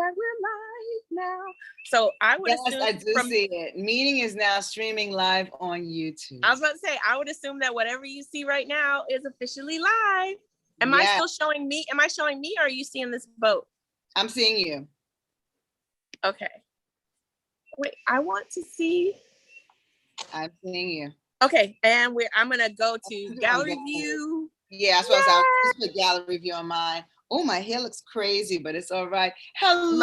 that we're live now. So I would assume I do see it. Meeting is now streaming live on YouTube. I was about to say, I would assume that whatever you see right now is officially live. Am I still showing me? Am I showing me, or are you seeing this boat? I'm seeing you. Okay. Wait, I want to see. I'm seeing you. Okay, and I'm gonna go to gallery view. Yeah, that's what I was put gallery view on mine. Oh, my hair looks crazy, but it's all right. Hello.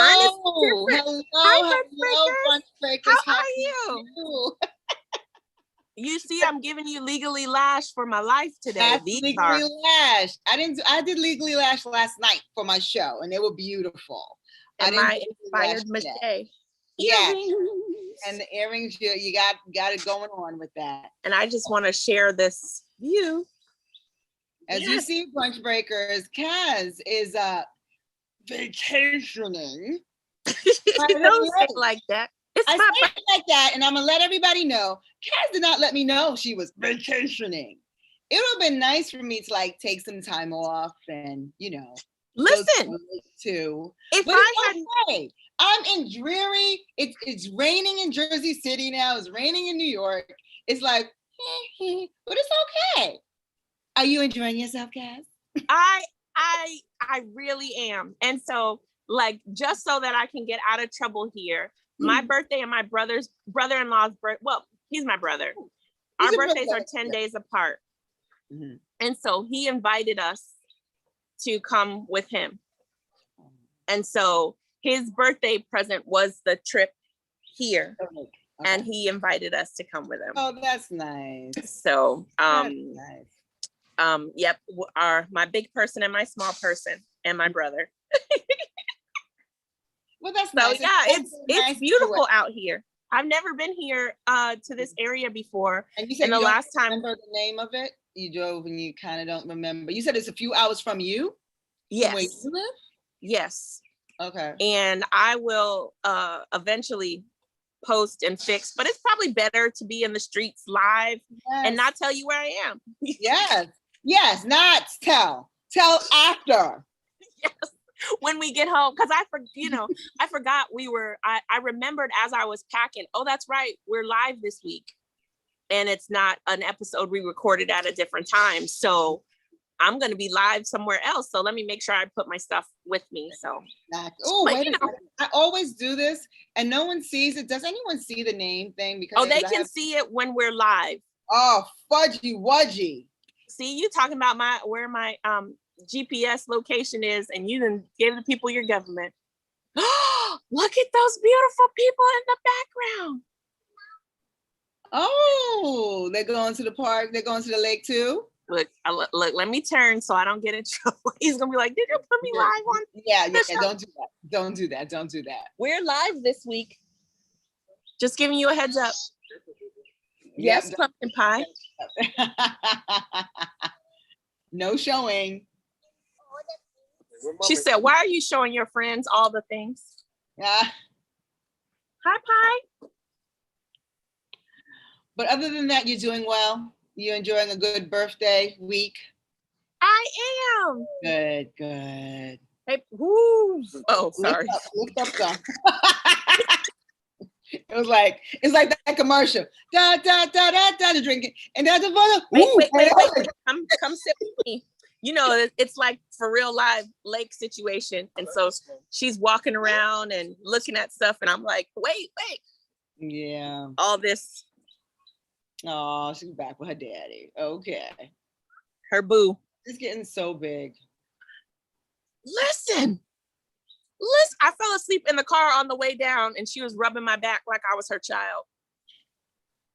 Hello, Brunch Breakers. How are you? You see, I'm giving you Legally Lashed for my life today. That's Legally Lashed. I did Legally Lashed last night for my show, and they were beautiful. And my inspired Mache. Yeah. And the earrings, you got it going on with that. And I just want to share this view. As you see, Brunch Breakers, Caz is vacationing. Don't say it like that. I say it like that, and I'm gonna let everybody know. Caz did not let me know she was vacationing. It would have been nice for me to like take some time off and listen. Too. If but I had, okay. I'm in dreary. It's raining in Jersey City now. It's raining in New York. It's like, but it's okay. Are you enjoying yourself, Caz? I really am. And so, like, just so that I can get out of trouble here, my birthday and my brother-in-law's birthday, well, he's my brother. Our birthdays are 10 days apart. Mm-hmm. And so he invited us to come with him. And so his birthday present was the trip here. Okay. And he invited us to come with him. Oh, that's nice. So, that's nice. Yep, my big person and my small person and my brother. Well, that's nice. So yeah, it's beautiful out here. I've never been here to this area before. And you said last time, remember the name of it? You drove and you kind of don't remember. You said it's a few hours from you? Yes. From where you live? Yes. Okay. And I will eventually post and fix, but it's probably better to be in the streets live and not tell you where I am. Yes, not tell after. Yes, when we get home, because I forgot I remembered as I was packing, oh, that's right, we're live this week, and it's not an episode we recorded at a different time, so I'm going to be live somewhere else. So let me make sure I put my stuff with me. So. Oh, wait a second. I always do this and no one sees it. Does anyone see the name thing? Because they can see it when we're live. Oh, fudgy wudgy. See, you talking about where my GPS location is, and you didn't give the people your government. Look at those beautiful people in the background. Oh, they're going to the park. They're going to the lake too. Look, let me turn so I don't get in trouble. He's gonna be like, did you put me live on? Yeah, don't do that. We're live this week. Just giving you a heads up. Yes, pumpkin pie. No showing. She said, why are you showing your friends all the things? Yeah. Hi, Pie. But other than that, you're doing well. You enjoying a good birthday week? I am. Good. Hey, woo. Oh, sorry. Lift up some. It's like that commercial. Da da da da da, the drinking and da da da. Wait. Come sit with me. It's like for real live lake situation, and so she's walking around and looking at stuff, and I'm like, wait. Yeah. All this. Oh, she's back with her daddy. Okay. Her boo. It's getting so big. Listen. I fell asleep in the car on the way down, and she was rubbing my back like I was her child.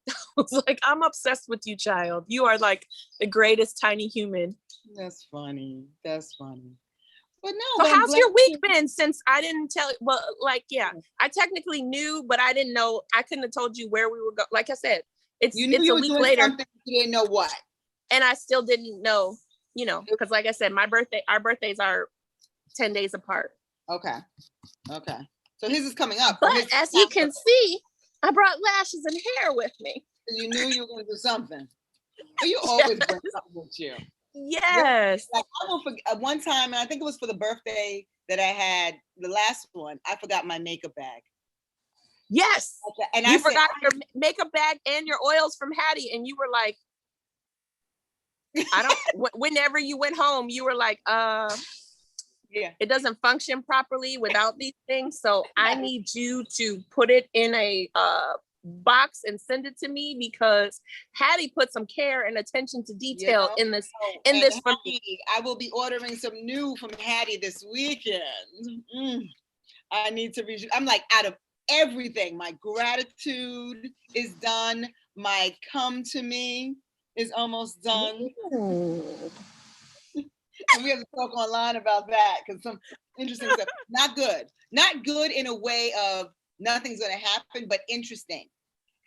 I was like, I'm obsessed with you, child. You are like the greatest tiny human. That's funny. But no. So how's your week been since I didn't tell you? Well, I technically knew, but I didn't know. I couldn't have told you where we were going. Like I said, it's a week later. You didn't know what. And I still didn't know, because like I said, our birthdays are 10 days apart. Okay. So his is coming up. But as you can see, I brought lashes and hair with me. You knew you were going to do something. But you always bring something with you. Yes. Like I will forget one time, and I think it was for the birthday that I had, the last one. I forgot my makeup bag. Yes. And you forgot your makeup bag and your oils from Hattie, and you were like, I don't. Whenever you went home, you were like, yeah, it doesn't function properly without these things. So I need you to put it in a box and send it to me, because Hattie put some care and attention to detail in this. For me. I will be ordering some new from Hattie this weekend. I need to read. I'm like, out of everything, my gratitude is done. My come to me is almost done. And we have to talk online about that, because some interesting stuff. Not good in a way of nothing's going to happen, but interesting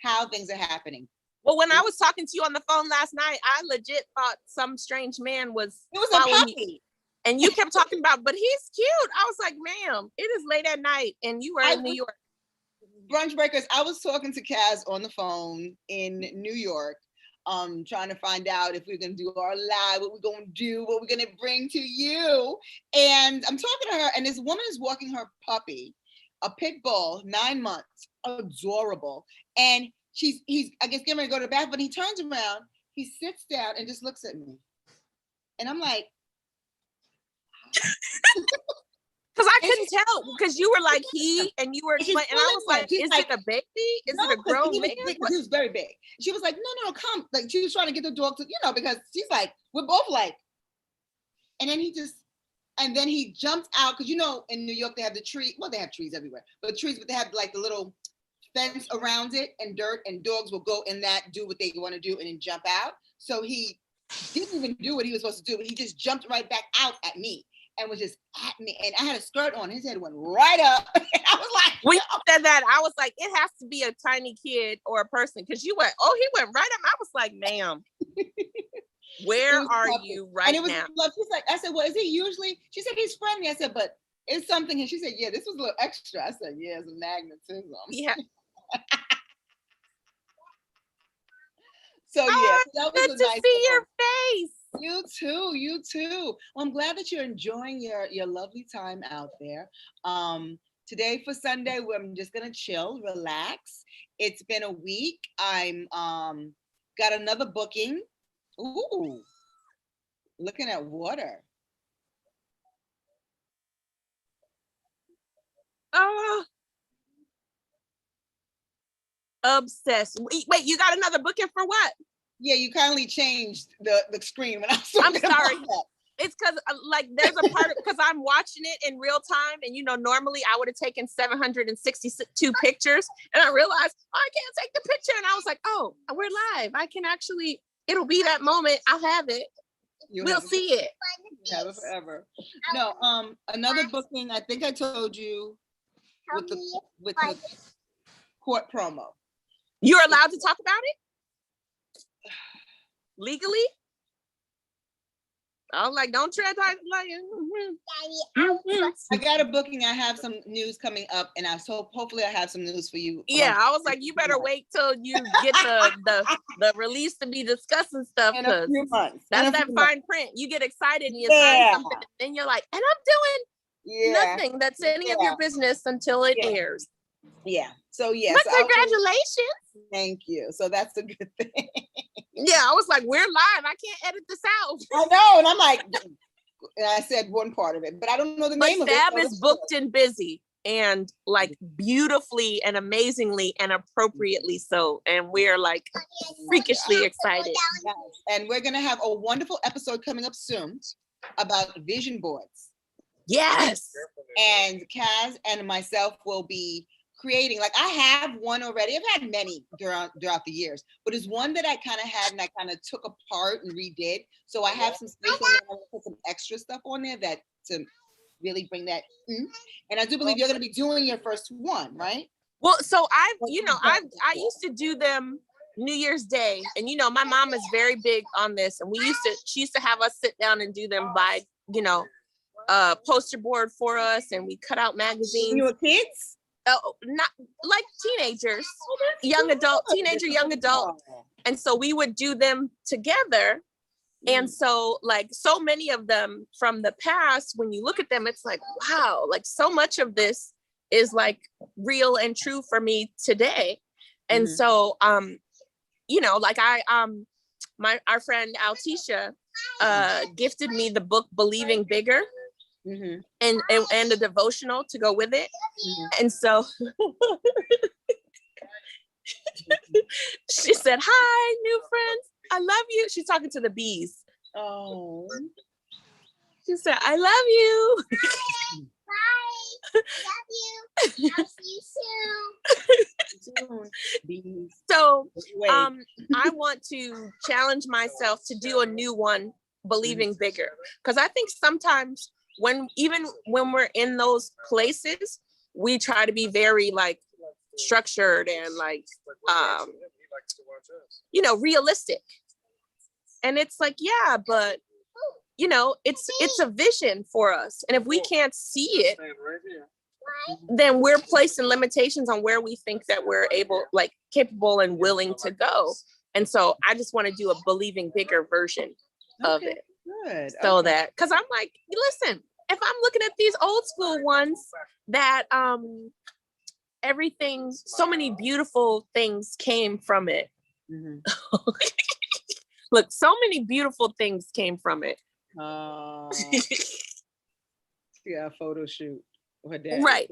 how things are happening. Well, when I was talking to you on the phone last night, I legit thought some strange man was following you. And you kept talking about, but he's cute. I was like, ma'am, it is late at night and you are in New York. Brunch Breakers, I was talking to Caz on the phone in New York, trying to find out if we're going to do our live, what we're going to do, what we're going to bring to you. And I'm talking to her, and this woman is walking her puppy, a pit bull, 9 months, adorable. And he's, I guess, getting ready to go to the bath, but he turns around, he sits down and just looks at me. And I'm like, because I couldn't tell, because you were like and you were, and I was like, is it a baby? Is it a grown man? He was very big. She was like, no, come. Like, she was trying to get the dog to, because she's like, we're both like, and then he jumped out, because in New York they have the tree. Well, they have trees everywhere, but they have like the little fence around it and dirt, and dogs will go in that, do what they want to do, and then jump out. So he didn't even do what he was supposed to do, but he just jumped right back out at me. And was just at me, and I had a skirt on. His head went right up. And I was like, when you said that, I was like, it has to be a tiny kid or a person, because you went, he went right up. I was like, ma'am, where are you right now? She's like, I said, well, is he usually? She said he's friendly. I said, but it's something. And she said, yeah, this was a little extra. I said, yeah, it's a magnetism. Yeah. So yeah, that was good to nice see your face. You too. Well, I'm glad that you're enjoying your lovely time out there. Today for Sunday, I'm just gonna chill, relax. It's been a week. I'm got another booking. Ooh, looking at water. Obsessed. Wait, you got another booking for what? Yeah, you kindly changed the screen when I was I'm sorry. It's because there's a part because I'm watching it in real time, and normally I would have taken 762 pictures, and I realized I can't take the picture, and I was like, oh, we're live. I can actually. It'll be that moment. I'll have it. We'll see it. You have it forever. No, another booking. I think I told you with the court promo. You're allowed to talk about it legally. I was like, don't tread like. I got a booking. I have some news coming up, and hopefully I have some news for you. Yeah, I was like, you better wait till you get the release to be discussing stuff, because that's that fine print. You get excited and you sign something, and then you're like, and I'm doing nothing that's any of your business until it airs. Yeah. So yes. But congratulations. Thank you. So that's a good thing. Yeah, I was like, we're live. I can't edit this out. I know, and I'm like, and I said one part of it, but I don't know the name of it. Fab is booked and busy, and like beautifully and amazingly and appropriately so. And we're like freakishly excited. And we're gonna have a wonderful episode coming up soon about vision boards. Yes. And Caz and myself will be creating, like I have one already. I've had many throughout the years, but it's one that I kind of had and I kind of took apart and redid. So I have some space on there. I'm gonna put some extra stuff on there that to really bring that in. And I do believe you're going to be doing your first one, right? Well, so I used to do them New Year's Day, and my mom is very big on this, and she used to have us sit down and do them by poster board for us, and we cut out magazines. You were kids? Not like teenagers, young adult. And so we would do them together, And so like so many of them from the past, when you look at them, it's like, wow, like so much of this is like real and true for me today. And so you know, like our friend Altisha gifted me the book Believing Bigger, and a devotional to go with it. And so she said, "Hi, new friends. I love you." She's talking to the bees. Oh. She said, "I love you." Bye. Love you. I'll see you soon. So I want to challenge myself to do a new one, Believing Bigger. Because I think sometimes even when we're in those places, we try to be very like structured and like you know, realistic. And it's like, yeah, but you know, it's a vision for us. And if we can't see it, then we're placing limitations on where we think that we're capable and willing to go. And so I just want to do a Believing Bigger version of it. Good. So that, because I'm like, listen, if I'm looking at these old school ones that everything, so many beautiful things came from it. Look, so many beautiful things came from it. Yeah, a photo shoot with her dad. Right.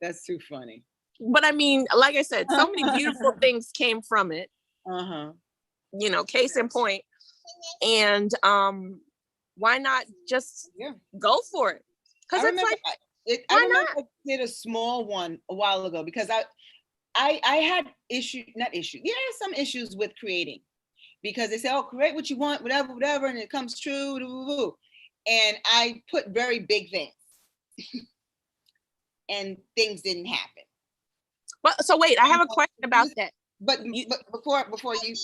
That's too funny. But I mean, like I said, so many beautiful things came from it. You know, case in point. And why not just go for it? Because it's like, I remember I did a small one a while ago because I had some issues with creating, because they say, oh, create what you want, whatever, and it comes true. And I put very big things and things didn't happen. Well, so wait, I have a question about that. But before you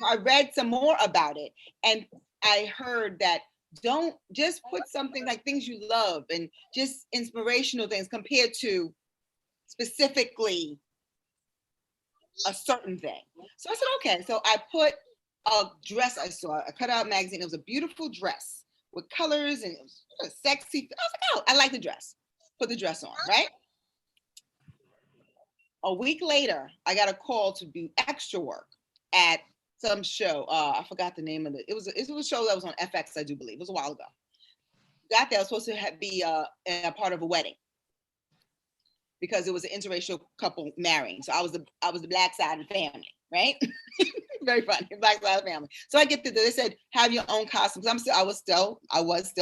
I read some more about it, and I heard that don't just put something like things you love and just inspirational things compared to specifically a certain thing. So I said, okay. So I put a dress I saw, a cutout magazine. It was a beautiful dress with colors and it was sexy. I was like, oh, I like the dress. Put the dress on, right? A week later, I got a call to do extra work at some show. I forgot the name of it. It was a show that was on FX, I do believe. It was a while ago. Got there, I was supposed to be a part of a wedding because it was an interracial couple marrying. So I was the black side of the family, right? Very funny, black side of the family. So I get there. They said, have your own costumes. I was still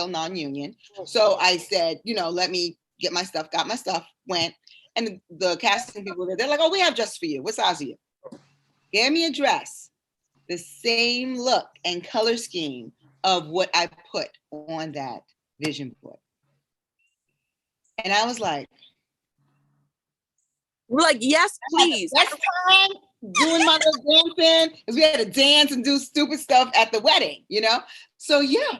non-union. So I said, let me get my stuff. Got my stuff. Went. And the casting people were there. They're like, oh, we have dress for you. What size are you? Gave me a dress, the same look and color scheme of what I put on that vision board. And I was like, we're like, yes, please. Next time, doing my little dancing, because we had to dance and do stupid stuff at the wedding, So yeah.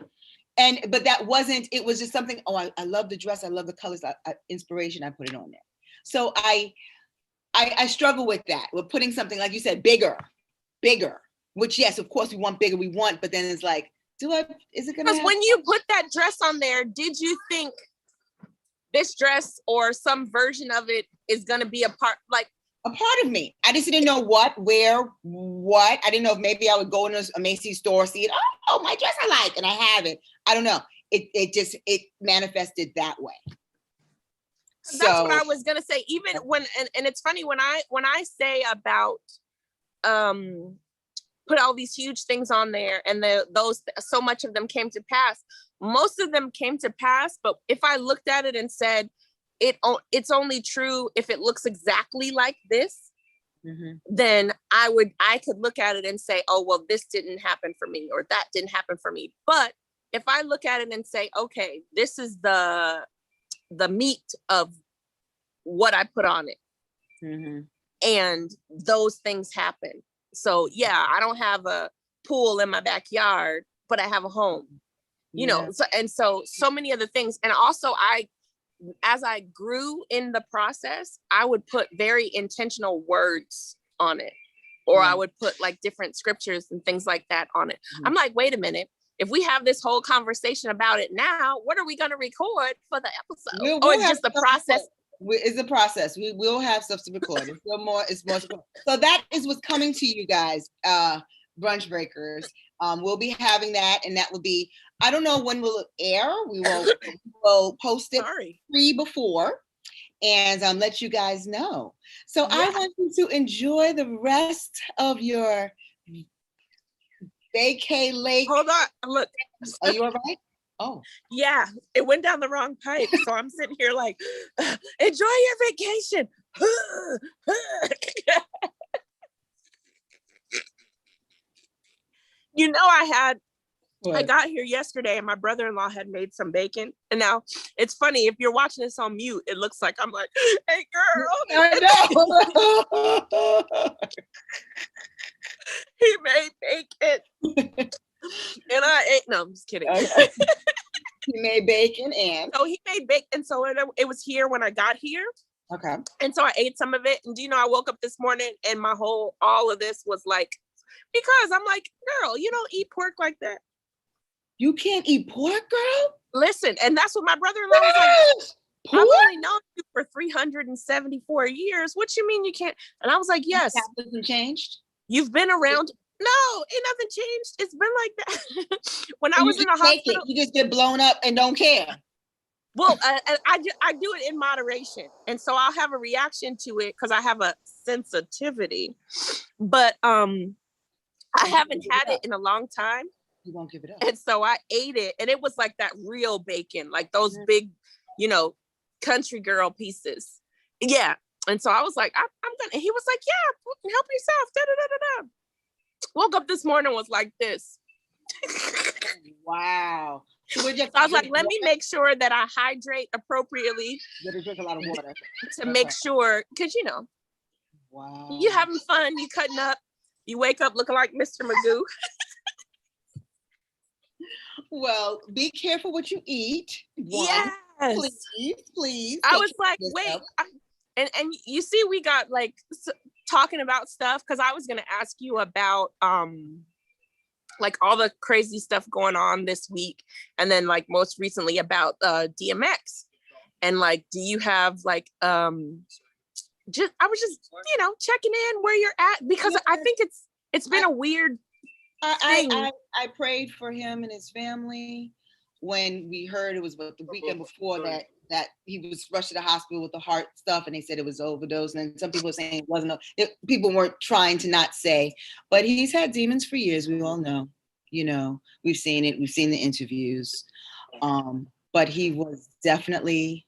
But that wasn't, it was just something, oh, I love the dress. I love the colors, inspiration. I put it on there. So I struggle with that, with putting something, like you said, bigger, which yes, of course we want bigger, but then it's like, is it gonna? Because when you put that dress on there, did you think this dress or some version of it is gonna be a part of me? I just didn't know what. I didn't know if maybe I would go in a Macy's store, see it, oh, my dress I like, and I have it. I don't know. It manifested that way. That's what I was gonna say. Even when, and it's funny when I say about put all these huge things on there, and those so much of them came to pass. Most of them came to pass, but if I looked at it and said it's only true if it looks exactly like this, then I could look at it and say, oh well, this didn't happen for me, or that didn't happen for me. But if I look at it and say, okay, this is the meat of what I put on it. And those things happen. So yeah, I don't have a pool in my backyard, but I have a home, so many other things. And also as I grew in the process, I would put very intentional words on it. or I would put like different scriptures and things like that on it. I'm like, wait a minute. If we have this whole conversation about it now, what are we going to record for the episode? We'll it's just the process. It's a process. We will have stuff to record. It's more. So that is what's coming to you guys, Brunch Breakers. We'll be having that, and that will be. I don't know when will it air. We'll post it free before, and let you guys know. So I want you to enjoy the rest of your vacay lake. Hold on, look. Are you all right? Oh. Yeah, it went down the wrong pipe. So I'm sitting here like, enjoy your vacation. You know, I got here yesterday and my brother-in-law had made some bacon. And now it's funny, if you're watching this on mute, it looks like I'm like, hey girl. I know. He made bacon. And I ate, no, I'm just kidding. Okay. He made bacon and? So he made bacon. So it was here when I got here. Okay. And so I ate some of it. And do you know, I woke up this morning and all of this was like, because I'm like, girl, you don't eat pork like that. You can't eat pork, girl? Listen, and that's what my brother-in-law was like. Pork? I've only known you for 374 years. What you mean you can't? And I was like, yes. That hasn't changed? You've been around. No, it hasn't changed. It's been like that. When I was in the hospital. You just get blown up and don't care. Well, I do it in moderation. And so I'll have a reaction to it because I have a sensitivity. But I haven't had it in a long time. You won't give it up. And so I ate it. And it was like that real bacon, like those big, country girl pieces. Yeah. And so I was like, I'm gonna, and he was like, yeah, help yourself. Da, da, da, da, da. Woke up this morning was like this. Wow. So I was like, let me make sure that I hydrate appropriately. You gotta drink a lot of water. To make sure, because wow, you having fun, you cutting up, you wake up looking like Mr. Magoo. Well, be careful what you eat. Yes. Please. I was like, wait. And you see, we got like talking about stuff because I was going to ask you about like all the crazy stuff going on this week. And then like most recently about DMX. And like, do you have like, I was just, checking in where you're at because I think it's been a weird thing. I prayed for him and his family when we heard it was the weekend before that he was rushed to the hospital with the heart stuff and they said it was overdose. And then some people were saying it wasn't. People weren't trying to not say, but he's had demons for years. We all know, we've seen it. We've seen the interviews. But he was definitely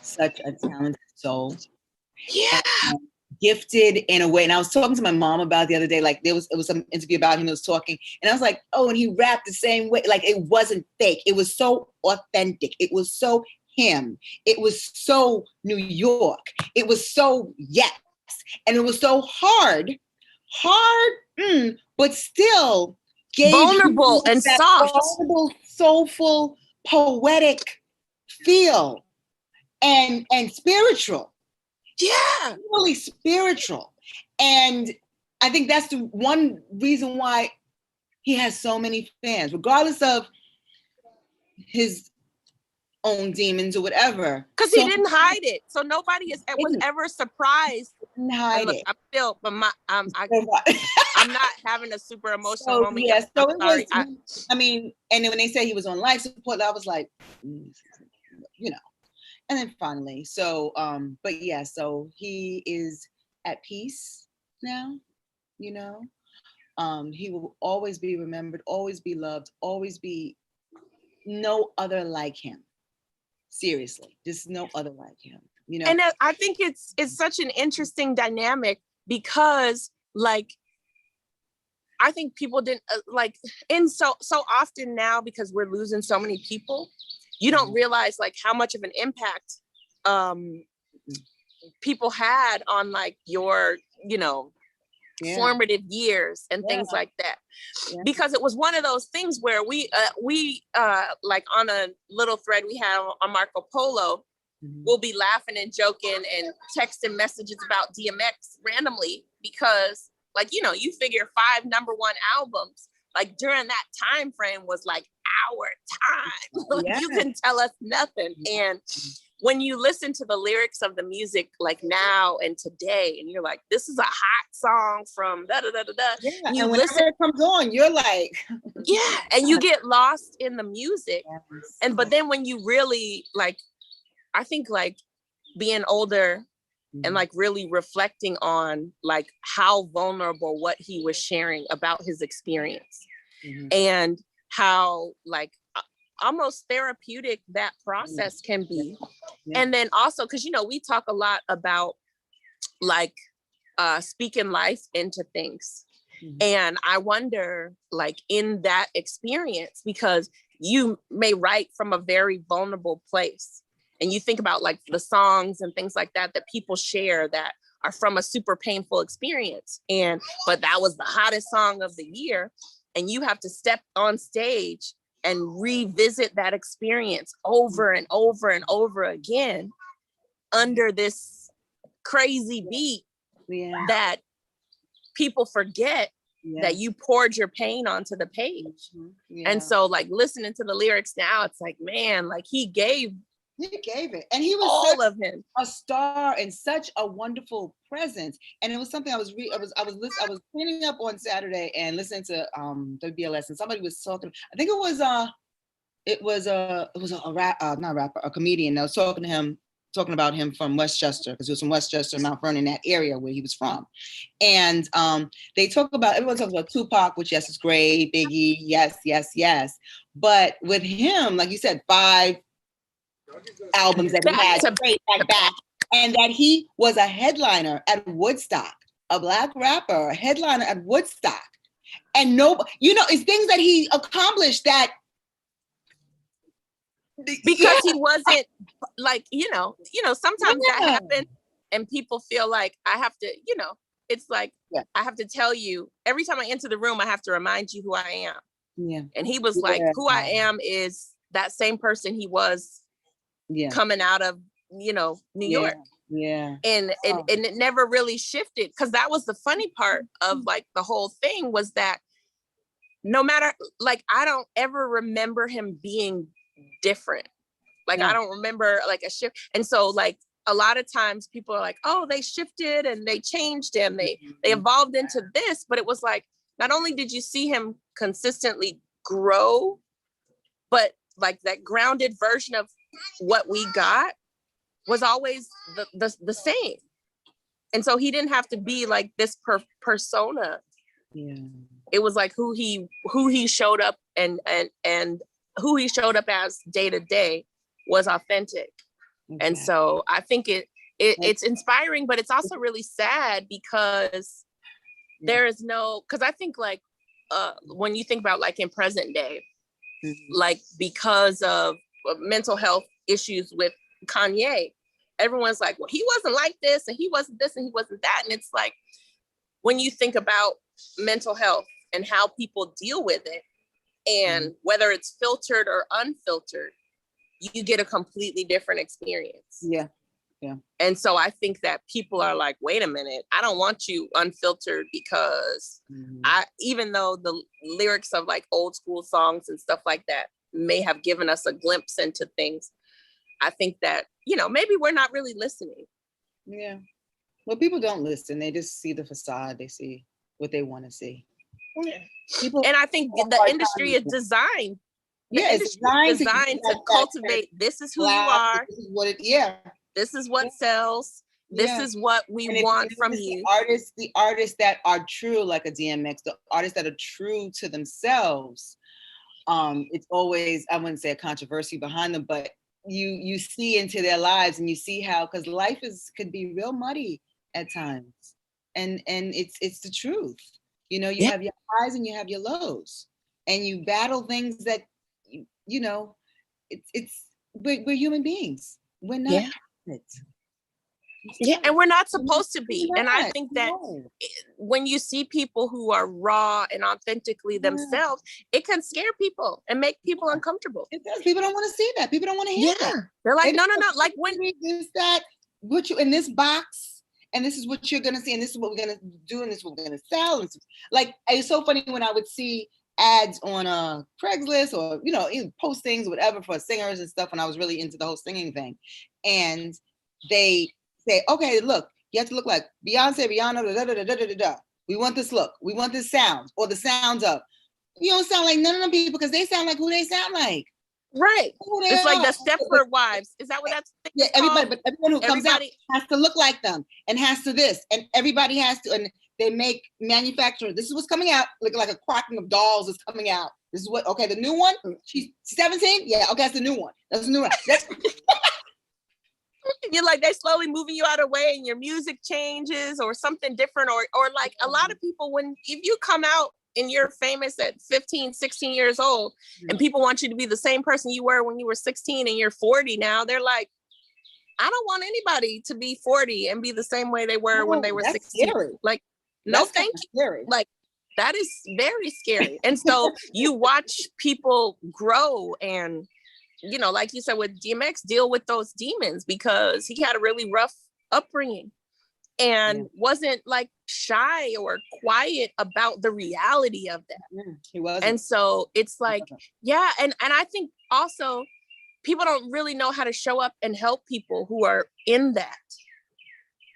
such a talented soul. Yeah. And gifted in a way. And I was talking to my mom about it the other day, like it was some interview about him, he was talking, and I was like, oh, and he rapped the same way, like it wasn't fake. It was so authentic. It was so him. It was so New York. It was so yes. And it was so hard, but still gave vulnerable and soft, vulnerable, soulful, poetic feel and spiritual. Yeah, really spiritual. And I think that's the one reason why he has so many fans, regardless of his own demons or whatever. Because he didn't hide it. So nobody was ever surprised. Didn't hide it. I feel, but I'm not having a super emotional moment. Yeah, so I'm sorry. I mean, and then when they said he was on life support, I was like, And then finally, so he is at peace now, he will always be remembered, always be loved, always be no other like him. Seriously, just no other like him, And I think it's such an interesting dynamic because like, I think people didn't so often now because we're losing so many people, you don't realize like how much of an impact people had on like your, formative years and things like that. Yeah. Because it was one of those things where we like on a little thread we have on Marco Polo, we'll be laughing and joking and texting messages about DMX randomly because like, you know, you figure 5 #1 albums, like during that time frame was like our time. Like, you couldn't tell us nothing. And when you listen to the lyrics of the music, like now and today, and you're like, this is a hot song from da da da da da. Yeah, And you whenever listen, it comes on, you're like, yeah, and you get lost in the music. yes. And but then when you really like, I think like being older and like really reflecting on like how vulnerable what he was sharing about his experience and how like almost therapeutic that process can be. And then also, because, you know, we talk a lot about like speaking life into things. And I wonder, like, in that experience, because you may write from a very vulnerable place, and you think about like the songs and things like that that people share that are from a super painful experience, but that was the hottest song of the year, and you have to step on stage and revisit that experience over and over and over again under this crazy beat that people forget that you poured your pain onto the page. And so like listening to the lyrics now, it's like, man, like he gave it, and he was all of him a star and such a wonderful presence. And it was something I was cleaning up on Saturday and listening to WBLS, and somebody was talking. I think it was a comedian that was talking about him from Westchester, because he was from Westchester, Mount Vernon, that area where he was from. And everyone talks about Tupac, which, yes, is great, Biggie, yes, yes, yes. But with him, like you said, 5 albums that he had straight back, and that he was a headliner at Woodstock, a Black rapper, a headliner at Woodstock. And it's things that he accomplished that because he wasn't like, sometimes that happens and people feel like I have to, it's like, I have to tell you every time I enter the room, I have to remind you who I am. Yeah. And he was like, who I am is that same person he was coming out of, New York. Yeah. And it never really shifted, because that was the funny part of like the whole thing, was that no matter, like, I don't ever remember him being different. Like, I don't remember like a shift. And so like a lot of times people are like, oh, they shifted and they changed and they evolved into this. But it was like, not only did you see him consistently grow, but like that grounded version of what we got was always the same. And so he didn't have to be like this persona. Yeah. It was like who he showed up and who he showed up as day to day was authentic. Okay. And so I think it's inspiring, but it's also really sad because there is because I think like when you think about like in present day, like because of mental health issues with Kanye, everyone's like, well, he wasn't like this and he wasn't this and he wasn't that. And it's like, when you think about mental health and how people deal with it, and whether it's filtered or unfiltered, you get a completely different experience. Yeah. Yeah. And so I think that people are like, wait a minute, I don't want you unfiltered, because even though the lyrics of like old school songs and stuff like that may have given us a glimpse into things, I think that, maybe we're not really listening. Yeah. Well, people don't listen. They just see the facade. They see what they want to see. Yeah. And I think the industry is designed. It's designed to cultivate. This is who you are. This is what this is what sells. This is what we want from you. The artists that are true, like a DMX, the artists that are true to themselves. It's always, I wouldn't say a controversy behind them, but you see into their lives and you see how, because life could be real muddy at times, and it's the truth. You have your highs and you have your lows, and you battle things that we're human beings. We're not perfect. Yeah, and we're not supposed to be. And I think that when you see people who are raw and authentically themselves, it can scare people and make people uncomfortable. It does. People don't want to see that. People don't want to hear that. They're like, no. Like, when is that put you in this box and this is what you're gonna see, and this is what we're gonna do, and this is what we're gonna sell. And like, it's so funny when I would see ads on Craigslist or even postings or whatever for singers and stuff when I was really into the whole singing thing, and they say, okay, look, you have to look like Beyonce, Rihanna, da, da, da, da, da, da, da. We want this look, we want this sound, or the sounds of. You don't sound like none of them people because they sound like who they sound like. Right. It's like the Stepford Wives. Is that what that's? Yeah, everybody, but everyone who comes out has to look like them and has to this, and everybody has to, and they make manufacturers. This is what's coming out, like a cracking of dolls is coming out. This is what, okay, the new one, she's 17. Yeah, okay, that's the new one. That's the new one. You're like, they're slowly moving you out of the way and your music changes or something different, or like a lot of people, if you come out and you're famous at 15, 16 years old, and people want you to be the same person you were when you were 16 and you're 40 now, they're like, I don't want anybody to be 40 and be the same way they were when they were 16. Scary. Like, no, thank you. Scary. Like, that is very scary. And so you watch people grow and, like you said with DMX, deal with those demons because he had a really rough upbringing. And wasn't like shy or quiet about the reality of that. He wasn't. And so it's like, yeah. And I think also people don't really know how to show up and help people who are in that.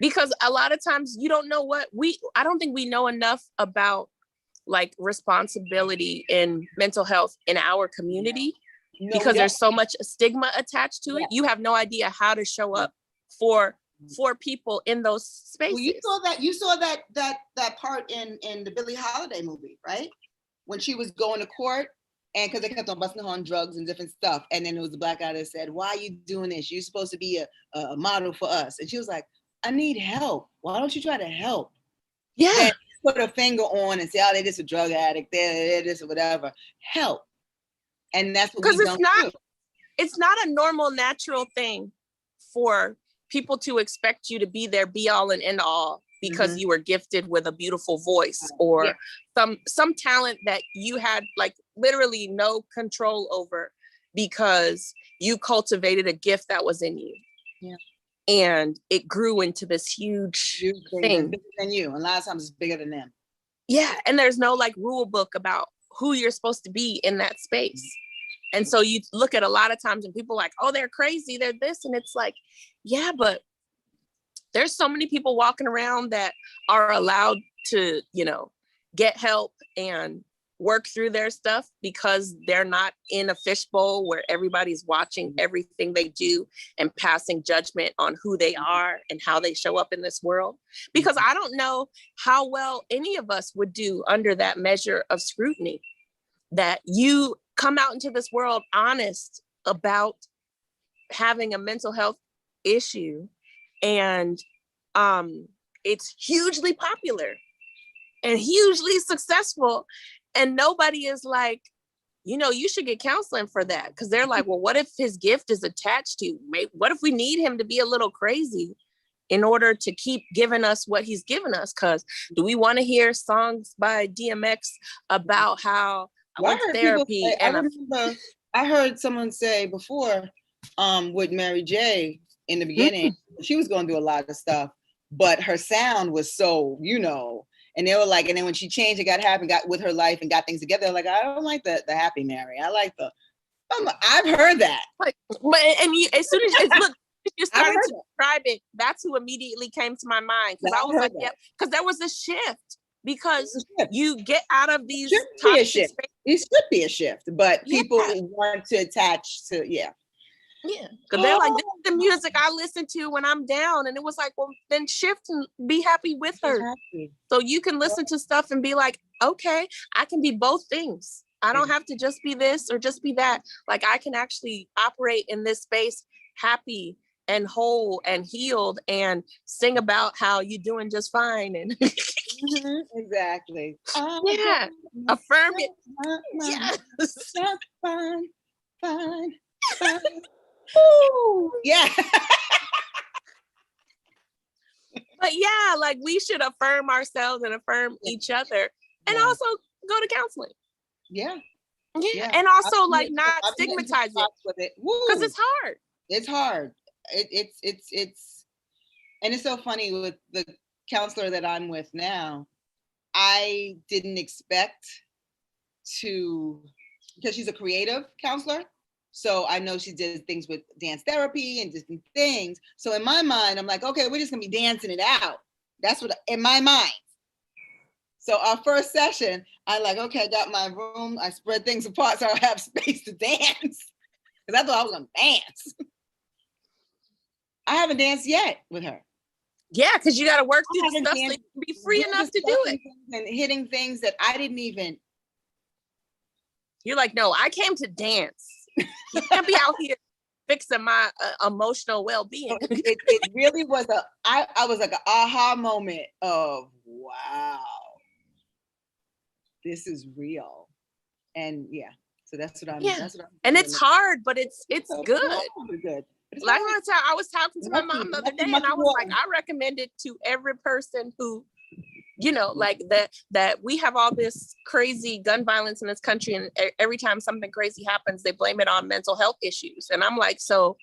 Because a lot of times you don't know I don't think we know enough about like responsibility in mental health in our community because there's so much stigma attached to it. You have no idea how to show up for people in those spaces. Well, you saw that part in the Billie Holiday movie, right? When she was going to court, and because they kept on busting her on drugs and different stuff, and then there was the black guy that said, "Why are you doing this? You're supposed to be a model for us." And she was like, "I need help. Why don't you try to help?" Yeah. And put her finger on and say, "Oh, they're just a drug addict. They're this or whatever." Help. And that's what we don't do. It's not a normal, natural thing for people to expect you to be their be all and end all because you were gifted with a beautiful voice or some talent that you had like literally no control over because you cultivated a gift that was in you. Yeah. And it grew into this huge thing. Bigger than you. And a lot of times it's bigger than them. Yeah. And there's no like rule book about who you're supposed to be in that space. And so you look at a lot of times and people are like, oh, they're crazy, they're this. And it's like, yeah, but there's so many people walking around that are allowed to, get help and work through their stuff because they're not in a fishbowl where everybody's watching everything they do and passing judgment on who they are and how they show up in this world. Because I don't know how well any of us would do under that measure of scrutiny, that you come out into this world honest about having a mental health issue and it's hugely popular and hugely successful, and nobody is like, you should get counseling for that, because they're like, well, what if his gift is attached to, what if we need him to be a little crazy in order to keep giving us what he's given us? Because do we want to hear songs by DMX about how I went to therapy? I heard someone say before with Mary J in the beginning, she was going through a lot of stuff, but her sound was so, and they were like, and then when she changed and got with her life and got things together, like, I don't like the happy Mary. I like I've heard that. As soon as you started to describe it, that's who immediately came to my mind. Because I was like, yeah, because there was a shift. Because you get out of these toxic spaces. It should be a shift, but people want to attach to, Yeah, because they're like, this is the music I listen to when I'm down. And it was like, well, then shift and be happy with her. So you can listen to stuff and be like, okay, I can be both things. I don't have to just be this or just be that. Like, I can actually operate in this space happy and whole and healed and sing about how you're doing just fine. And exactly. Yeah, affirm it. Yes. Fine, fine, fine. Ooh, yeah. But yeah, like, we should affirm ourselves and affirm each other, and also go to counseling. Yeah. And also like not stigmatize it, because it's hard. It's hard. It's And it's so funny with the counselor that I'm with now. I didn't expect to, because she's a creative counselor. So I know she did things with dance therapy and different things. So in my mind, I'm like, okay, we're just gonna be dancing it out. That's what in my mind. So our first session, I like, okay, I got my room. I spread things apart so I have space to dance. Because I thought I was gonna dance. I haven't danced yet with her. Yeah, because you got to work through the haven't stuff so you danced- can be free enough to do it. And hitting things that I didn't even. You're like, no, I came to dance. You can't be out here fixing my emotional well-being. It really was I was like an aha moment of, wow, this is real. And yeah, so that's what I'm. Yeah. That's what I'm And doing. it's hard, but it's So good. Good. It's Like hard. I was talking to my mom the other day, and I was like, I recommend it to every person who, you know, like that we have all this crazy gun violence in this country, and every time something crazy happens, they blame it on mental health issues. And I'm like, so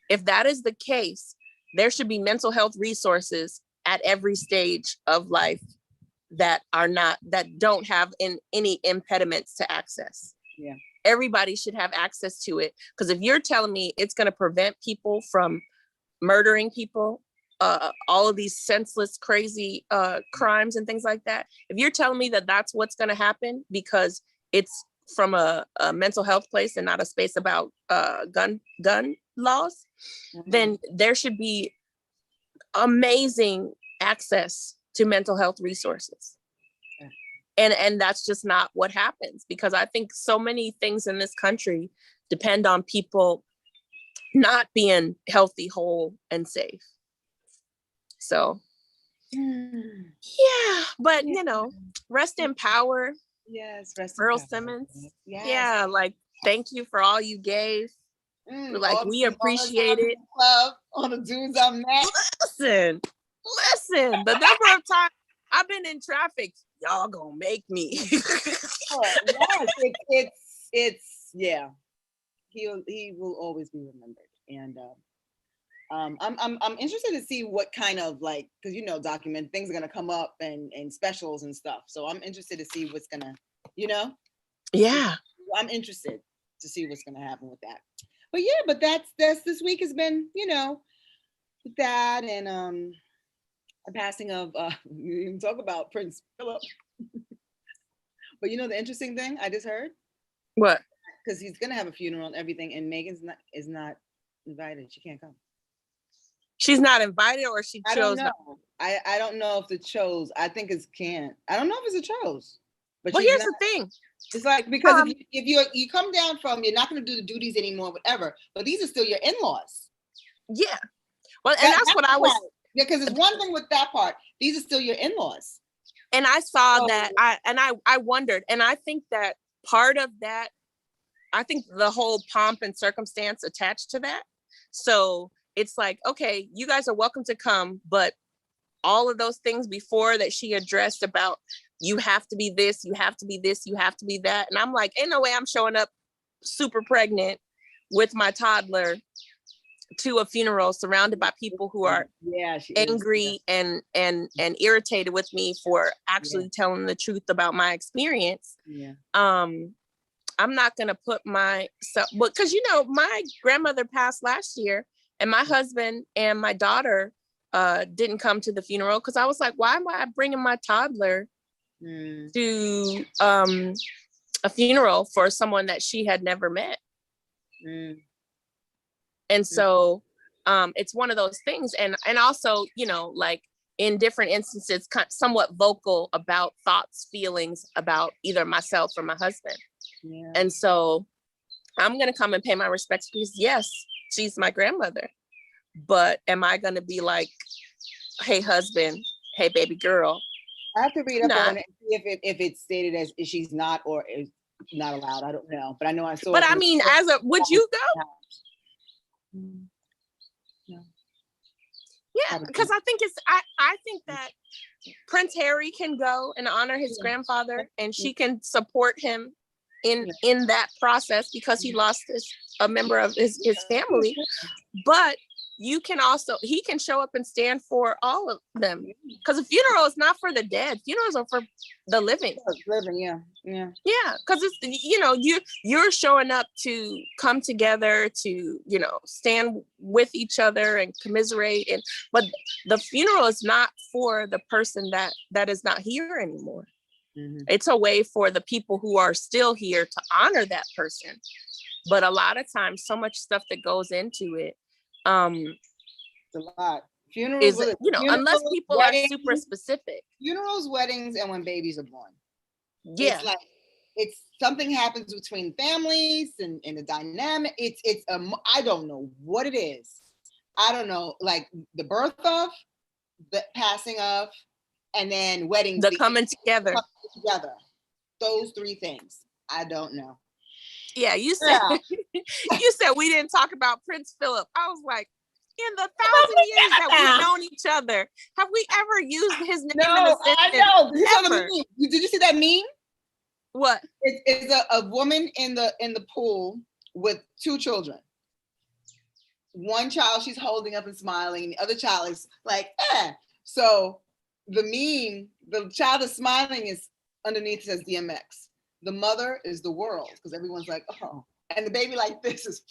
if that is the case, there should be mental health resources at every stage of life that don't have any impediments to access. Yeah. Everybody should have access to it. Because if you're telling me it's going to prevent people from murdering people, all of these senseless, crazy crimes and things like that, if you're telling me that that's what's going to happen because it's from a mental health place and not a space about gun laws, then there should be amazing access to mental health resources. And that's just not what happens, because I think so many things in this country depend on people not being healthy, whole, and safe. So, yeah, but you know, rest in power. Yes, rest in Earl power. Simmons. Yes. Yeah, like thank you for all you gave. Like we appreciate it. All the dudes I met. Listen, the number of times I've been in traffic, y'all gonna make me. Yes, it's yeah. He will always be remembered. And I'm interested to see what kind of, like, because you know, document things are gonna come up and specials and stuff. So I'm interested to see what's gonna, you know. Yeah. I'm interested to see what's gonna happen with that. But yeah, but that's this week has been, you know, that and a passing of we didn't even talk about Prince Philip. But you know the interesting thing I just heard? What? Because he's gonna have a funeral and everything, and Megan's is not invited. She can't come. She's not invited, or she chose? I don't know. I don't know if the chose. I think it's can't. I don't know if it's a chose. But well, here's the thing. It's like, because if you come down from, you're not going to do the duties anymore, whatever. But these are still your in-laws. Yeah. Well, and that's what I was. Yeah, because it's one thing with that part. These are still your in-laws. And I saw that. I wondered, and I think that part of that, I think the whole pomp and circumstance attached to that. So it's like, okay, you guys are welcome to come, but all of those things before that she addressed about, you have to be this, you have to be this, you have to be that. And I'm like, ain't no way I'm showing up super pregnant with my toddler to a funeral surrounded by people who are angry and irritated with me for actually telling the truth about my experience. I'm not going to put myself, because you know, my grandmother passed last year, and my husband and my daughter didn't come to the funeral because I was like, why am I bringing my toddler to a funeral for someone that she had never met? And so it's one of those things. And also, you know, like in different instances, somewhat vocal about thoughts, feelings about either myself or my husband. And so I'm going to come and pay my respects because yes, she's my grandmother. But am I going to be like, hey, husband, hey, baby girl? I have to read up on it and see if it's stated as she's not or is not allowed. I don't know. But I know I saw. But I mean, would you go? No. Yeah, because I think I think that Prince Harry can go and honor his grandfather, and she can support him in that process because he lost a member of his family. But he can show up and stand for all of them, because a funeral is not for the dead. Funerals are for the living. Yeah. Because it's, you're showing up to come together to, stand with each other and commiserate, but the funeral is not for the person that is not here anymore. Mm-hmm. It's a way for the people who are still here to honor that person. But a lot of times, so much stuff that goes into it. It's a lot. Funerals, unless people weddings, are super specific. Funerals, weddings, and when babies are born. Yeah. It's like, it's something happens between families and the dynamic. It's I don't know what it is. I don't know, like the birth of, the passing of, and then weddings. The coming together. Those three things. I don't know. Yeah, you said you said we didn't talk about Prince Philip. I was like, in the 1,000 years that we've known each other, have we ever used his name? No, I know. Did you see that meme? What? It's a woman in the pool with two children. One child she's holding up and smiling, and the other child is like, eh. So the meme, the child is smiling, is underneath says DMX. The mother is the world, because everyone's like, oh, and the baby like this is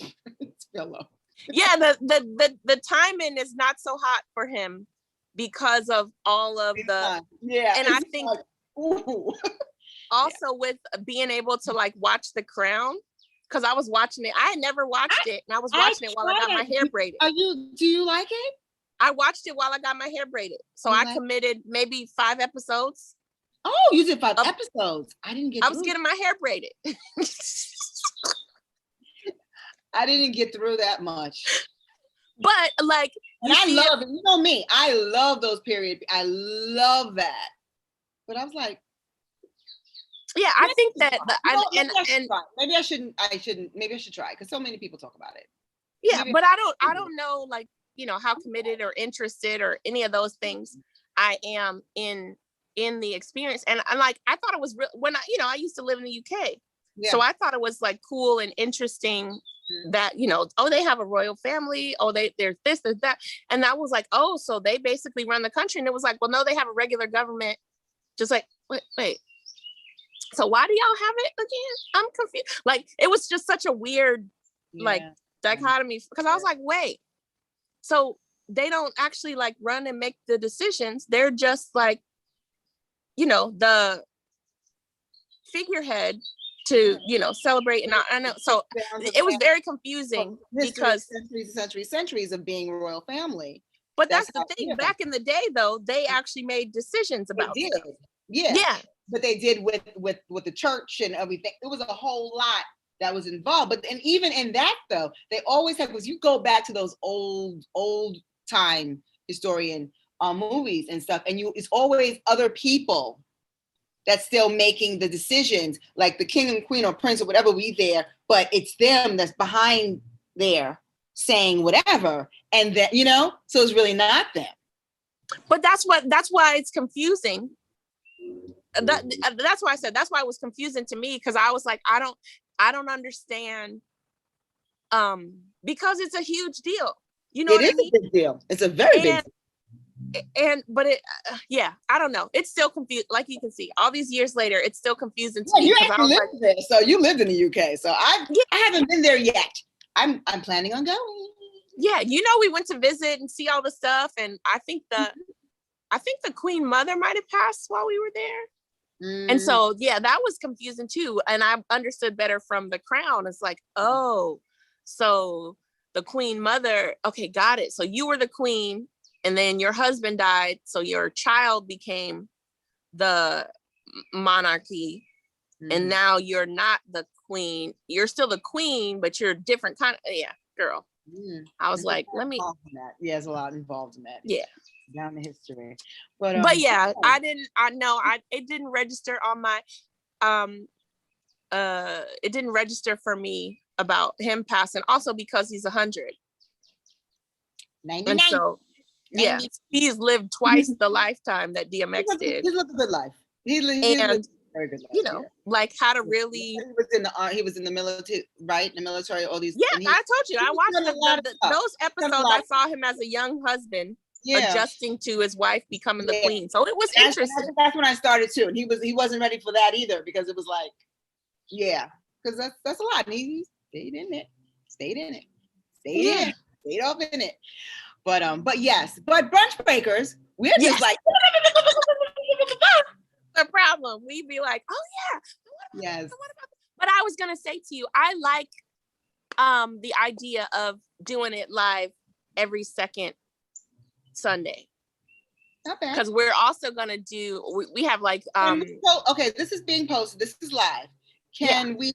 Philip. Yeah, the timing is not so hot for him because of all of the and I think like, also with being able to like watch The Crown, because I was watching it. I had never watched it, and I was watching it while I got my hair braided. Do you like it? I watched it while I got my hair braided. So I committed maybe 5 episodes. Oh, you did 5 episodes. I didn't get. I was getting my hair braided. I didn't get through that much. But like, I love it. You know me. I love those period. I love that. But I was like, yeah, I think that maybe I shouldn't. Maybe I should try, because so many people talk about it. Yeah, but I don't know, like, how committed or interested or any of those things I am in the experience. And I thought it was real when I used to live in the UK. Yeah. So I thought it was like cool and interesting that, they have a royal family. Oh, there's this, there's that. And I was like, oh, so they basically run the country. And it was like, well, no, they have a regular government. Just like, wait. So why do y'all have it again? I'm confused. Like, it was just such a weird, dichotomy, because I was like, wait, so they don't actually like run and make the decisions. They're just like, the figurehead to, celebrate. And I know, so it was very confusing because centuries of being a royal family. But that's the thing. Back in the day, though, they actually made decisions about it. Yeah. But they did with the church and everything. It was a whole lot that was involved. But and even in that, though, they always have, because you go back to those old time historian movies and stuff, and it's always other people that's still making the decisions, like the king and queen or prince or whatever be there, but it's them that's behind there saying whatever, and that, so it's really not them. But that's why it's confusing. That's why I said that's why it was confusing to me, because I was like, I don't understand, because it's a huge deal. It is a big deal. It's a very big deal. But I don't know. It's still confused. Like you can see, all these years later, it's still confusing to me. You actually lived there, so you lived in the UK. So I haven't been there yet. I'm planning on going. Yeah, we went to visit and see all the stuff, and I think the Queen Mother might have passed while we were there. And so that was confusing too. And I understood better from The Crown. It's like, oh, so the Queen Mother, okay, got it. So you were the queen, and then your husband died, so your child became the monarchy, and now you're not the queen. You're still the queen, but you're a different kind of, girl. I was like, let me. There's a lot involved in that. Yeah. Down the history. But it didn't register on my, it didn't register for me about him passing, also because he's 100. 99. And so, he's lived twice the lifetime that DMX did. He's lived a good life. Very good. you know, like how to really. He was in the military, right? In the military, all these. Yeah, I told you. I watched those episodes. I saw him as a young husband adjusting to his wife becoming the queen. So it was interesting. That's when I started too. And he wasn't ready for that either, because it was like, because that's a lot. And he stayed in it. Stayed up in it. But Brunch Breakers, we're just like the problem. We'd be like, oh yeah. Yes. But I was gonna say to you, I like the idea of doing it live every second Sunday. Not bad. Because we're also gonna do. We have like. Okay, this is being posted. This is live. Can we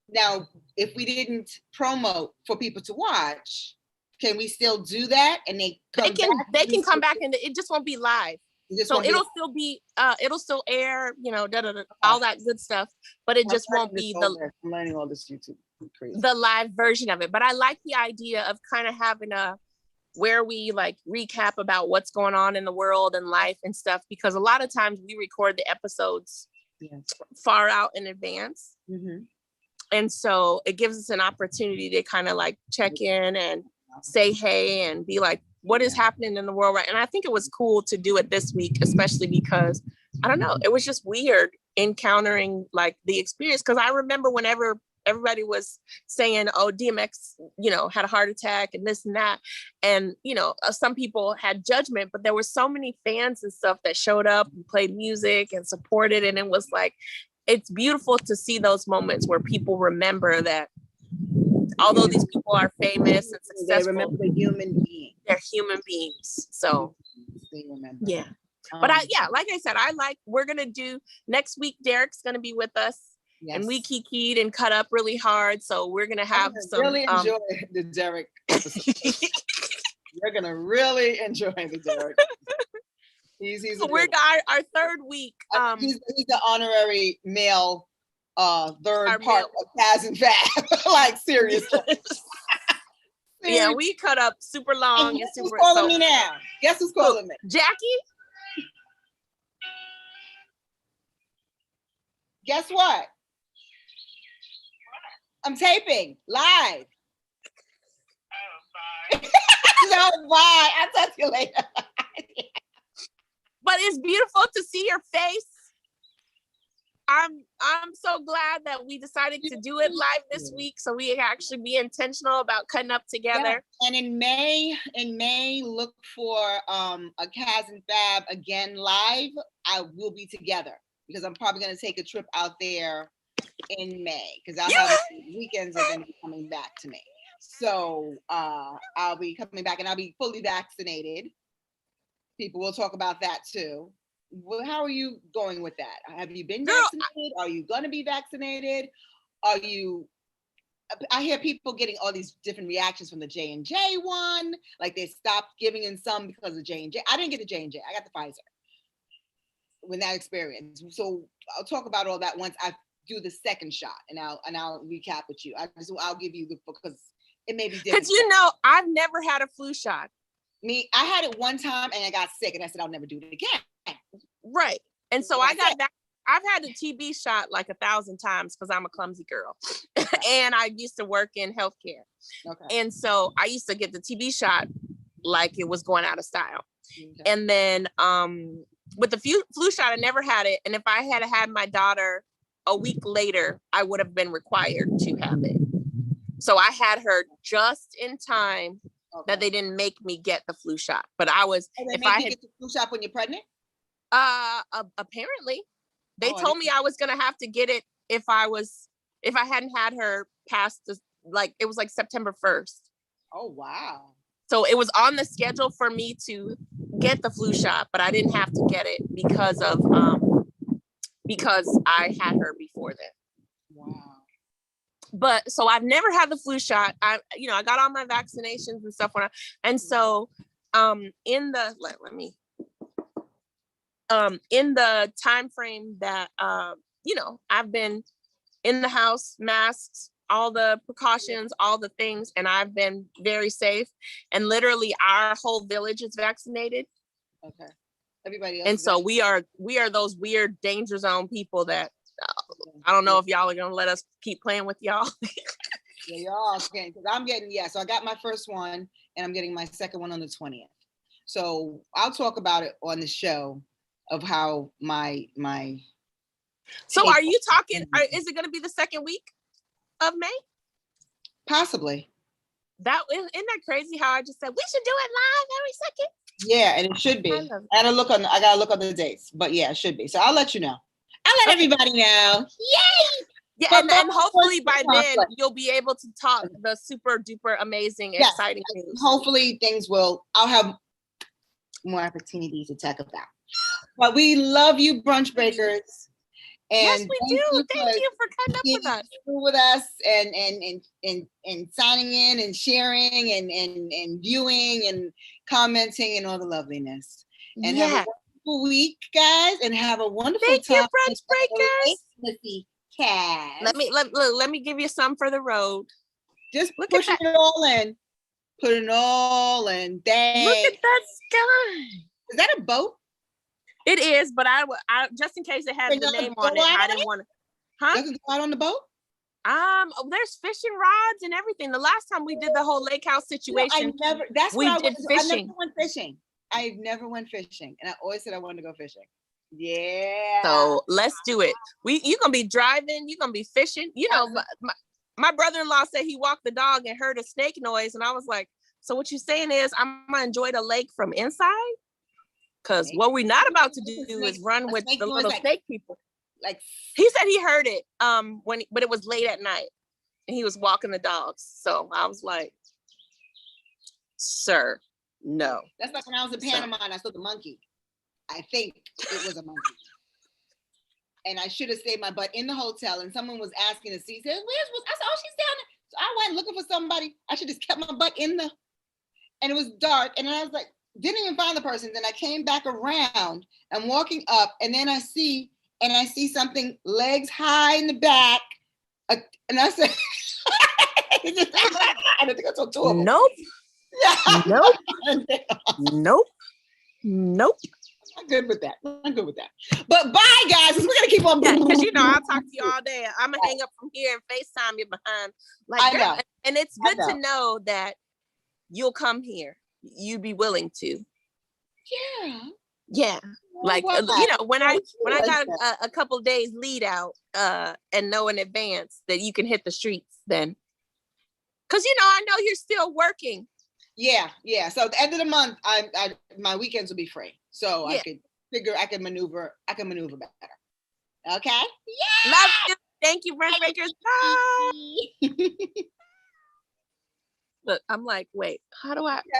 now? If we didn't promote for people to watch, can we still do that? And they can come back and it just won't be live. So it'll still be. It'll still air. You know, all that good stuff. But it just won't be the. I'm learning all this YouTube. Crazy. The live version of it. But I like the idea of kind of having where we like recap about what's going on in the world and life and stuff, because a lot of times we record the episodes far out in advance. Mm-hmm. And so it gives us an opportunity to kind of like check in and say hey and be like, what is happening in the world, right? And I think it was cool to do it this week, especially because I don't know, it was just weird encountering like the experience, because I remember whenever everybody was saying, oh, DMX, you know, had a heart attack and this and that. And, you know, some people had judgment, but there were so many fans and stuff that showed up and played music and supported. And it was like, it's beautiful to see those moments where people remember that although these people are famous and successful, they remember the human being. They're human beings. So they remember. Yeah. But like I said, we're going to do next week. Derek's going to be with us. Yes. And we kikied and cut up really hard. So we're going to have really enjoy the Derek episode. You're going to really enjoy the Derek. So we're our third week. He's the honorary male third part of Caz and Fab. Like, seriously. Yeah, we cut up super long and super. Who's calling me now? Guess who's calling me? Jackie? Guess what? I'm taping live. Oh, bye. No, bye. I'll talk to you later. But it's beautiful to see your face. I'm so glad that we decided to do it live this week, so we actually be intentional about cutting up together. Yeah. And in May, look for a Caz and Fab again live. I will be together because I'm probably going to take a trip out there in May, because weekends are going to be coming back to me. So I'll be coming back and I'll be fully vaccinated. People will talk about that too. Well, how are you going with that? Have you been vaccinated? Are you going to be vaccinated? I hear people getting all these different reactions from the J&J one. Like they stopped giving in some because of J&J. I didn't get the J&J. I got the Pfizer with that experience. So I'll talk about all that once I do the second shot, and I'll recap with you. I'll give you because it may be different. Because I've never had a flu shot. I had it one time and I got sick, and I said I'll never do it again. Right. And so I got that. I've had a TB shot like 1,000 times because I'm a clumsy girl. And I used to work in healthcare. Okay. And so I used to get the TB shot like it was going out of style. Okay. And then with the flu shot, I never had it. And if I had had my daughter a week later, I would have been required to have it. So I had her just in time that they didn't make me get the flu shot. But I was, if I had get the flu shot when you're pregnant? Apparently they told me I was going to have to get it if I hadn't had her past it was like September 1st. Oh, wow. So it was on the schedule for me to get the flu shot, but I didn't have to get it because I had her before then. Wow. But so I've never had the flu shot. I got all my vaccinations and stuff in the time frame that I've been in the house, masks, all the precautions, all the things, and I've been very safe. And literally our whole village is vaccinated. Okay. Everybody else. And so we are those weird danger zone people that I don't know if y'all are gonna let us keep playing with y'all. Yeah, y'all okay. Because I'm getting, so I got my first one and I'm getting my second one on the 20th. So I'll talk about it on the show of how my So are you talking, is it gonna be the second week of May? possibly. That isn't that crazy how I just said we should do it live every second? Yeah, and it should be. I I gotta look on the dates, but yeah, it should be. So I'll let you know. I'll let everybody know. Yay! Yeah, But and hopefully by then conflict. you'll be able to talk the super duper amazing, Yes, exciting news. hopefully I'll have more opportunities to talk about. But we love you, brunch breakers. And yes, we do. Thank you for coming up with us. With us and signing in and sharing and viewing and commenting and all the loveliness. And have a wonderful week, guys, and have a wonderful time. Thank you, brunch breakers. Caz. Let me give you some for the road. Just pushing it all in. Put it all in. Dang. Look at that sky. Is that a boat? It is, but I just in case it has the name on it, I didn't want to. Huh? Doesn't go out on the boat? There's fishing rods and everything. The last time we did the whole lake house situation, we did fishing. I never went fishing. I never went fishing, and I always said I wanted to go fishing. Yeah. So let's do it. You're gonna be driving. You're gonna be fishing. You know, my brother-in-law said he walked the dog and heard a snake noise, and I was like, "So what you're saying is I'm gonna enjoy the lake from inside? Because what we're not about to do is run with the little snake people." Like he said he heard it but it was late at night and he was walking the dogs. So I was like, sir, no. That's like when I was in Panama and I saw the monkey. I think it was a monkey. And I should have stayed my butt in the hotel, and someone was asking to see. Said, I said, oh, she's down there. So I went looking for somebody. I should have kept my butt and it was dark. And then I was like, didn't even find the person. Then I came back around and walking up, and then I see something legs high in the back. And I said, I don't think I saw two of them. Nope. Nope. Nope. I'm good with that. But bye, guys. We're gonna keep on. Because I'll talk to you all day. I'm gonna hang up from here and FaceTime you behind. I know. And it's good to know that you'll come here. You'd be willing to. Yeah. Yeah. Like when I got a couple days lead out and know in advance that you can hit the streets, then because I know you're still working. Yeah. So at the end of the month, my weekends will be free, so I could maneuver better. Okay. Yeah. Love you. Thank you, brunch breakers. Bye. Look, I'm like, wait, how do I?